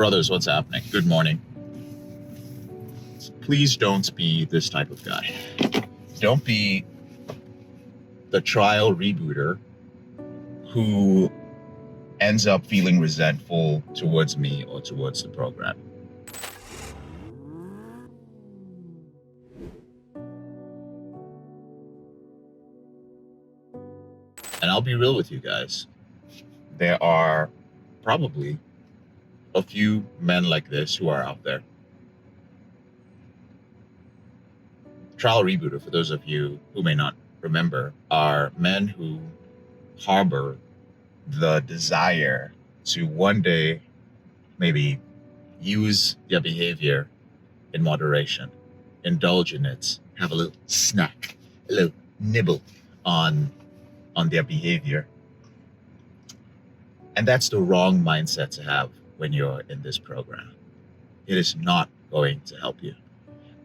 Brothers, what's happening? Good morning. Please don't be this type of guy. Don't be the trial rebooter who ends up feeling resentful towards me or towards the program. And I'll be real with you guys. There are probably a few men like this who are out there. Trial rebooter, for those of you who may not remember, are men who harbor the desire to one day maybe use their behavior in moderation, indulge in it, have a little snack, a little nibble on their behavior. And that's the wrong mindset to have when you're in this program. It is not going to help you.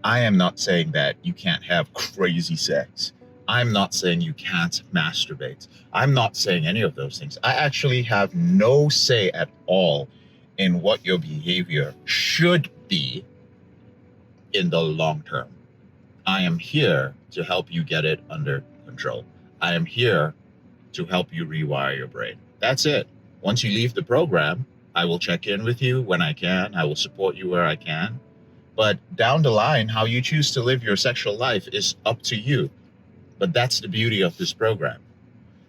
I am not saying that you can't have crazy sex. I'm not saying you can't masturbate. I'm not saying any of those things. I actually have no say at all in what your behavior should be in the long term. I am here to help you get it under control. I am here to help you rewire your brain. That's it. Once you leave the program, I will check in with you when I can. I will support you where I can. But down the line, how you choose to live your sexual life is up to you. But that's the beauty of this program.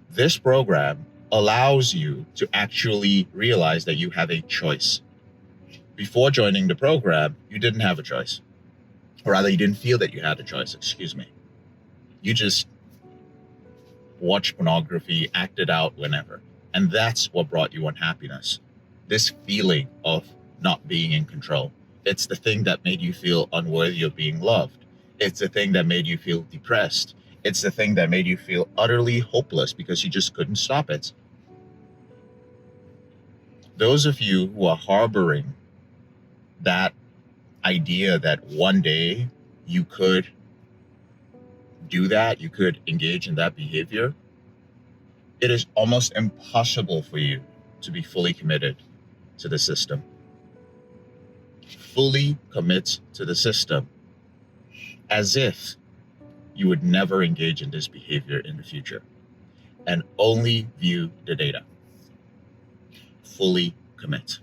This program allows you to actually realize that you have a choice. Before joining the program, you didn't have a choice. Or rather, you didn't feel that you had a choice, excuse me. You just watched pornography, acted out whenever. And that's what brought you unhappiness. This feeling of not being in control. It's the thing that made you feel unworthy of being loved. It's the thing that made you feel depressed. It's the thing that made you feel utterly hopeless because you just couldn't stop it. Those of you who are harboring that idea that one day you could do that, you could engage in that behavior, it is almost impossible for you to be fully committed to the system. Fully commit to the system as if you would never engage in this behavior in the future and only view the data. Fully commit.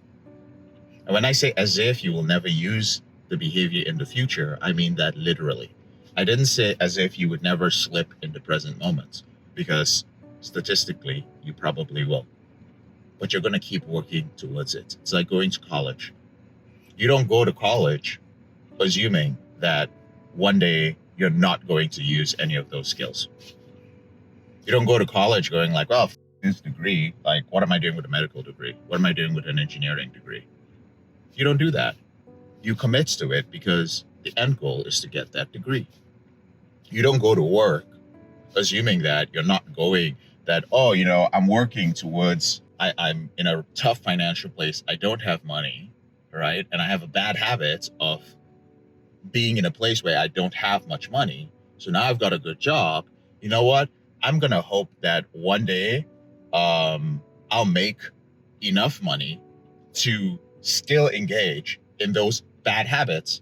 And when I say as if you will never use the behavior in the future, I mean that literally. I didn't say as if you would never slip in the present moment, because statistically, you probably will. But you're going to keep working towards it. It's like going to college. You don't go to college assuming that one day you're not going to use any of those skills. You don't go to college going like, well, this degree, like, what am I doing with a medical degree? What am I doing with an engineering degree? You don't do that. You commit to it because the end goal is to get that degree. You don't go to work assuming that you're not going that, oh, I'm working towards, I'm in a tough financial place. I don't have money, right? And I have a bad habit of being in a place where I don't have much money. So now I've got a good job. You know what? I'm going to hope that one day I'll make enough money to still engage in those bad habits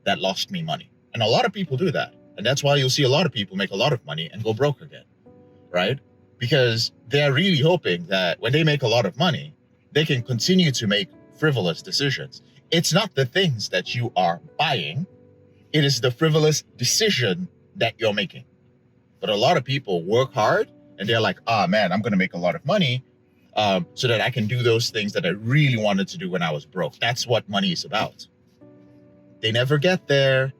that lost me money. And a lot of people do that. And that's why you'll see a lot of people make a lot of money and go broke again, right? Because they're really hoping that when they make a lot of money, they can continue to make frivolous decisions. It's not the things that you are buying. It is the frivolous decision that you're making. But a lot of people work hard and they're like, man, I'm going to make a lot of money so that I can do those things that I really wanted to do when I was broke. That's what money is about. They never get there.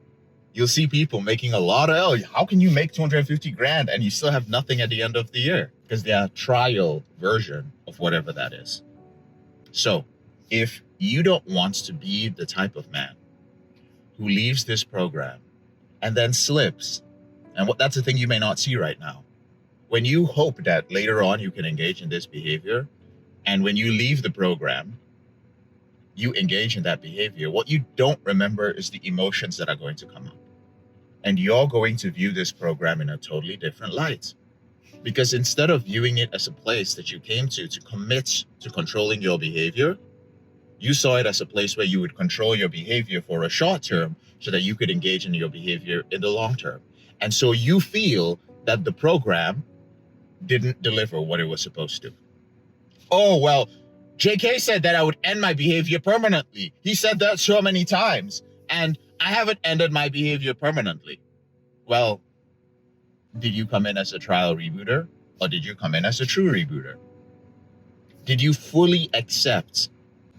You'll see people making a lot of, how can you make 250 grand and you still have nothing at the end of the year? Because they're a trial version of whatever that is. So if you don't want to be the type of man who leaves this program and then slips, and that's the thing you may not see right now. When you hope that later on you can engage in this behavior, and when you leave the program, you engage in that behavior, what you don't remember is the emotions that are going to come up. And you're going to view this program in a totally different light. Because instead of viewing it as a place that you came to commit to controlling your behavior, You saw it as a place where you would control your behavior for a short term so that you could engage in your behavior in the long term. And so you feel that the program didn't deliver what it was supposed to. Oh, well, JK said that I would end my behavior permanently. He said that so many times, and I haven't ended my behavior permanently. Well, did you come in as a trial rebooter, or did you come in as a true rebooter? Did you fully accept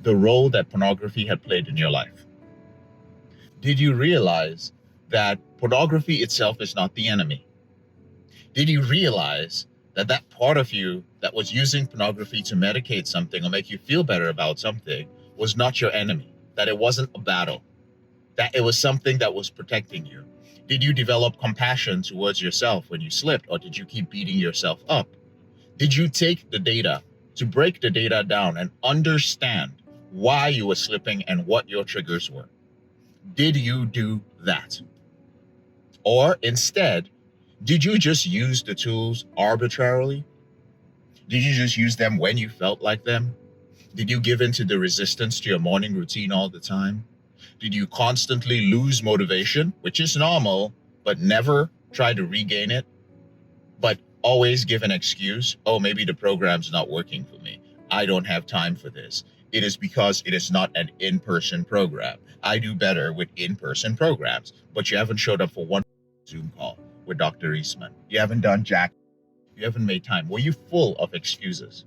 the role that pornography had played in your life? Did you realize that pornography itself is not the enemy? Did you realize that that part of you that was using pornography to medicate something or make you feel better about something was not your enemy, that it wasn't a battle, that it was something that was protecting you? Did you develop compassion towards yourself when you slipped, or did you keep beating yourself up? Did you take the data to break the data down and understand why you were slipping and what your triggers were? Did you do that? Or instead, did you just use the tools arbitrarily? Did you just use them when you felt like them? Did you give in to the resistance to your morning routine all the time? Did you constantly lose motivation, which is normal, but never try to regain it? But always give an excuse. Oh, maybe the program's not working for me. I don't have time for this. It is because it is not an in-person program. I do better with in-person programs, but you haven't showed up for one Zoom call with Dr. Eastman. You haven't done jack. You haven't made time. Were you full of excuses?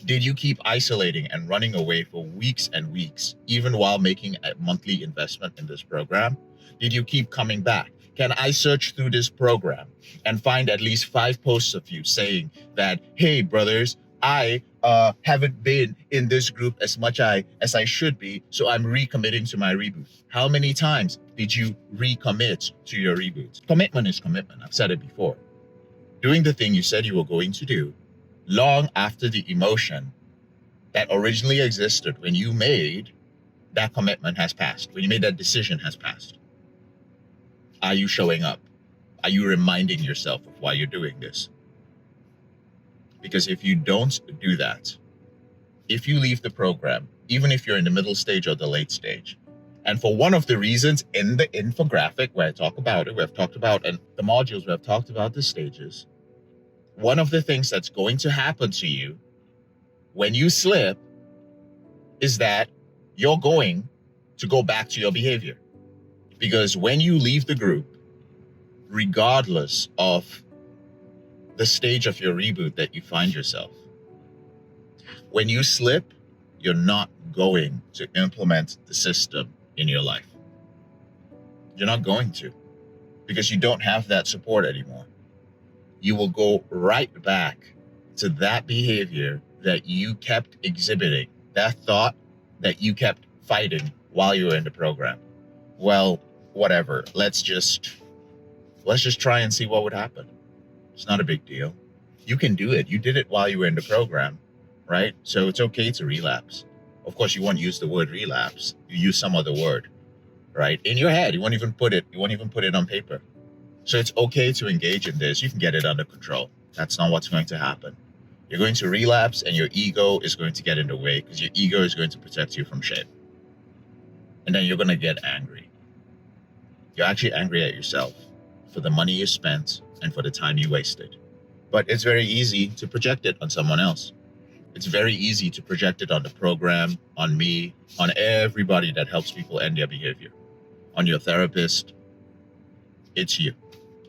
Did you keep isolating and running away for weeks and weeks, even while making a monthly investment in this program? Did you keep coming back? Can I search through this program and find at least 5 posts of you saying that, hey, brothers, I haven't been in this group as much as I should be, so I'm recommitting to my reboot? How many times did you recommit to your reboot? Commitment is commitment. I've said it before. Doing the thing you said you were going to do long after the emotion that originally existed when you made that commitment has passed, when you made that decision has passed. Are you showing up? Are you reminding yourself of why you're doing this? Because if you don't do that, if you leave the program, even if you're in the middle stage or the late stage, and for one of the reasons in the infographic where I talk about it, where I've talked about, and the modules where I've talked about the stages, one of the things that's going to happen to you when you slip is that you're going to go back to your behavior. Because when you leave the group, regardless of the stage of your reboot that you find yourself, when you slip, you're not going to implement the system in your life. You're not going to, because you don't have that support anymore. You will go right back to that behavior that you kept exhibiting, that thought that you kept fighting while you were in the program. Well, whatever. Let's just try and see what would happen. It's not a big deal. You can do it. You did it while you were in the program, right? So it's okay to relapse. Of course, you won't use the word relapse. You use some other word, right? In your head, you won't even put it on paper. So it's okay to engage in this. You can get it under control. That's not what's going to happen. You're going to relapse, and your ego is going to get in the way, because your ego is going to protect you from shame. And then you're going to get angry. You're actually angry at yourself for the money you spent and for the time you wasted. But it's very easy to project it on someone else. It's very easy to project it on the program, on me, on everybody that helps people end their behavior, on your therapist. It's you.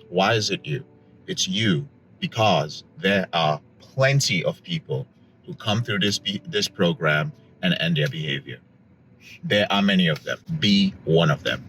Why is it you? It's you because there are plenty of people who come through this program and end their behavior. There are many of them. Be one of them.